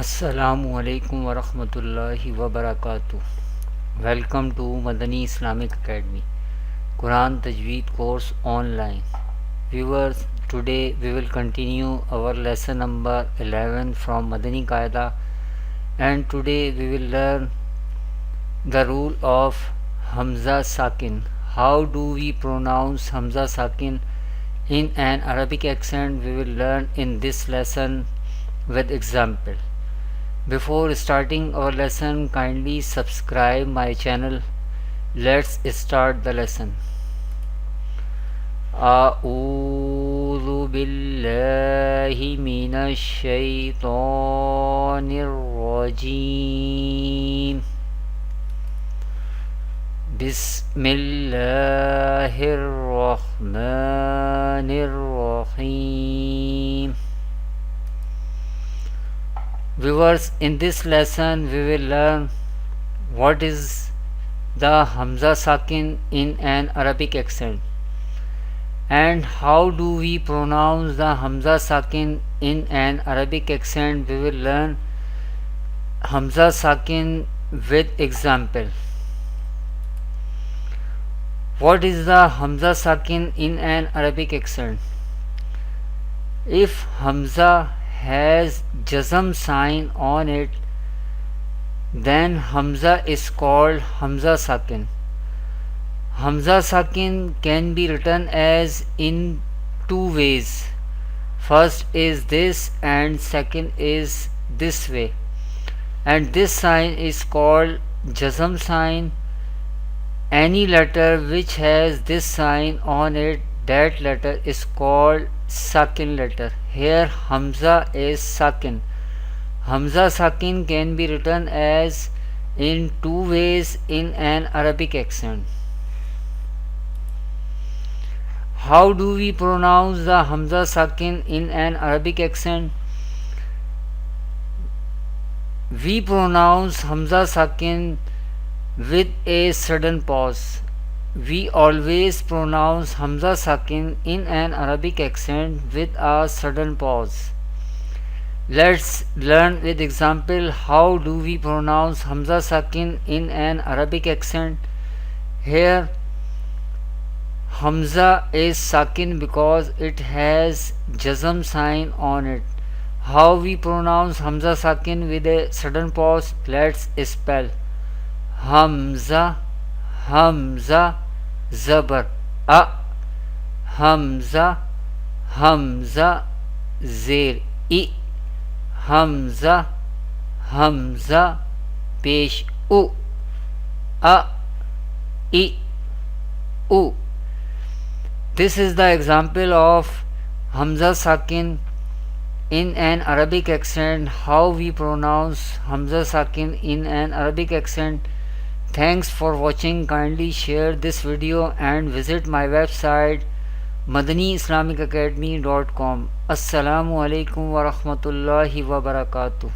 Assalamualaikum warahmatullahi wabarakatuh. Welcome to Madani Islamic Academy Quran Tajweed course online. Viewers, today we will continue our lesson number 11 from Madani Qaida, and today we will learn the rule of Hamza Sakin. How do we pronounce Hamza Sakin in an Arabic accent? We will learn in this lesson with example. Before starting our lesson, kindly subscribe my channel. Let's start the lesson. أعوذ بالله من الشيطان الرجيم. بسم الله الرحمن الرحيم. Viewers, in this lesson we will learn what is the Hamza Sakin in an Arabic accent and how do we pronounce the Hamza Sakin in an Arabic accent. We will learn Hamza Sakin with example. What is the Hamza Sakin in an Arabic accent? If Hamza has Jazm sign on it, then Hamza is called Hamza Sakin. Hamza Sakin can be written as in two ways. First is this and second is this way, and this sign is called Jazm sign. Any letter which has this sign on it, that letter is called Sakin letter. Here Hamza is Sakin. Hamza Sakin can be written as in two ways in an Arabic accent. How do we pronounce the Hamza Sakin in an Arabic accent? We pronounce Hamza Sakin with a sudden pause. We always pronounce Hamza Sakin in an Arabic accent with a sudden pause. Let's learn with example how do we pronounce Hamza Sakin in an Arabic accent. Here Hamza is Sakin because it has Jazm sign on it. How we pronounce Hamza Sakin with a sudden pause? Let's spell Hamza, Hamza, Zabar, A, Hamza, Hamza, Zer, I, Hamza, Hamza, Pesh, U, A, I, U. This is the example of Hamza Sakin in an Arabic accent. How we pronounce Hamza Sakin in an Arabic accent. Thanks for watching. Kindly share this video and visit my website madaniislamicacademy.com. Assalamu alaikum wa rahmatullahi wa barakatuh.